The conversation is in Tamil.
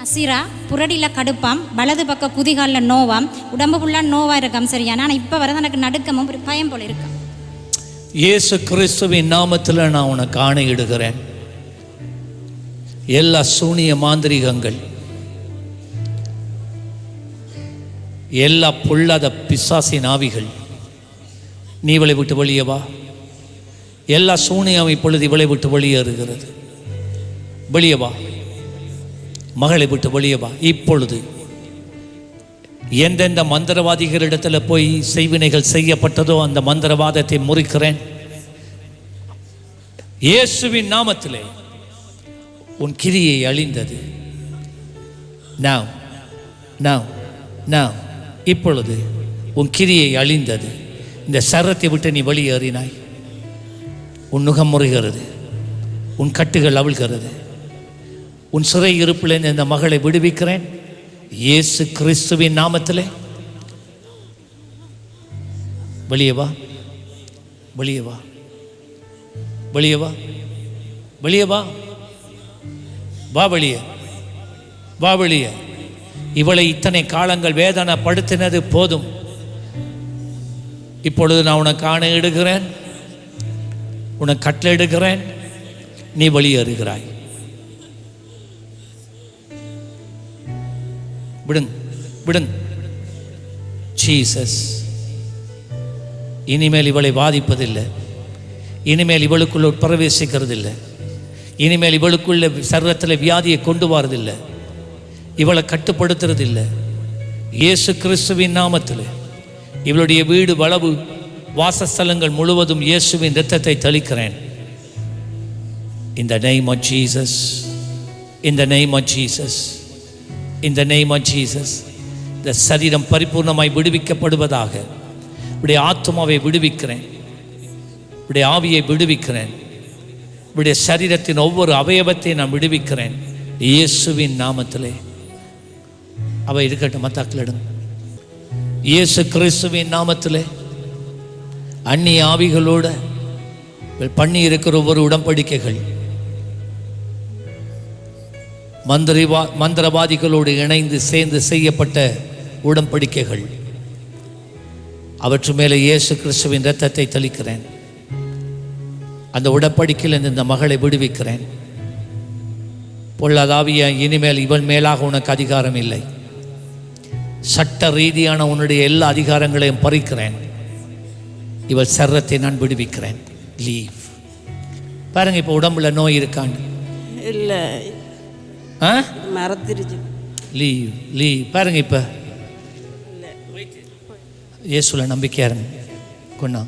நசீரா புரடியில் கடுப்பாம், வலது பக்க குதிகாலில் நோவாம், உடம்பு ஃபுல்லாக நோவாக இருக்காம். சரியா? ஆனால் இப்போ வர எனக்கு நடுக்கமும் ஒரு பயம் போல இருக்காம். இயேசு கிறிஸ்துவின் நாமத்தில் நான் உனக்கு ஆணையிடுகிறேன். எல்லா சூனிய மாந்திரிகங்கள், எல்லா பொல்லாத பிசாசின் ஆவிகள், நீ இவளை விட்டு வெளியே வா. எல்லா சூனியம் இப்பொழுது இவளை விட்டு வெளியேறுகிறது. வெளியே வா, மகளை விட்டு வெளியே வா. இப்பொழுது எந்தெந்த மந்திரவாதிகளிடத்தில் போய் செய்வினைகள் செய்யப்பட்டதோ அந்த மந்திரவாதத்தை முறிக்கிறேன் இயேசுவின் நாமத்திலே. உன் கிரியை அழிந்தது. now இப்பொழுது உன் கிரியை அழிந்தது. இந்த சரத்தை விட்டு நீ வெளியேறினாய். உன் நுகம் முறிகிறது, உன் கட்டுகள் அவிழ்கிறது. உன் சிறை இருப்பில் இந்த மகளை விடுவிக்கிறேன் இயேசு கிறிஸ்துவின் நாமத்திலே. வெளியே வா, வெளியே வா, வெளியே வா, வெளியே வா, வா வெளியே, வா வெளியே. இவளை இத்தனை காலங்கள் வேதனைப்படுத்தினது போதும். இப்பொழுது நான் உனக்கு ஆணையிடுகிறேன், உனக்கு கட்டளையிடுகிறேன், நீ வெளியேறுகிறாய். விடுங்க, விடுங்க. ஜீசஸ் இனிமேல் இவளை பாதிப்பதில்லை. இனிமேல் இவளுக்குள்ள பிரவேசிக்கிறதில்லை. இனிமேல் இவளுக்குள்ள சரீரத்தில் வியாதியை கொண்டு வரதில்லை. இவளை கட்டுப்படுத்துறதில்லை. இயேசு கிறிஸ்துவின் நாமத்தில் இவளுடைய வீடு, வளவு, வாசஸ்தலங்கள் முழுவதும் இயேசுவின் இரத்தத்தை தெளிக்கிறேன். In the name of Jesus, in the name of Jesus, in the name of Jesus. இந்த சரீரம் பரிபூர்ணமாய் விடுவிக்கப்படுவதாக. இப்படி ஆத்மாவை விடுவிக்கிறேன், இப்படி ஆவியை விடுவிக்கிறேன், இப்படி சரீரத்தின் ஒவ்வொரு அவயவத்தையும் நான் விடுவிக்கிறேன் இயேசுவின் நாமத்திலே. அவை இருக்கட்டும், மத்தாக்களிடம். இயேசு கிறிஸ்துவின் நாமத்திலே அந்நிய ஆவிகளோட பண்ணி இருக்கிற ஒவ்வொரு உடன்படிக்கைகள், மந்திரவாதிகளோடு இணைந்து சேர்ந்து செய்யப்பட்ட உடன்படிக்கைகள், அவற்று மேலே இயேசு கிறிஸ்துவின் இரத்தத்தை தெளிக்கிறேன். அந்த உடன்படிக்கையில் இந்த மகளை விடுவிக்கிறேன். பொல்லாதாவிய இனிமேல் இவள் மேலாக உனக்கு அதிகாரம் இல்லை. சட்ட ரீதியான உன்னுடைய எல்லா அதிகாரங்களையும் பறிக்கிறேன். இவள் சரீரத்தை நான் விடுவிக்கிறேன். லீவ். பாருங்க, இப்போ உடம்புல நோய் இருக்கான்னு இல்லை, மறந்துருச்சு. Leave, leave. பாருங்க, இப்போ இயேசுல நம்பிக்கையா இருங்க. கொண்டா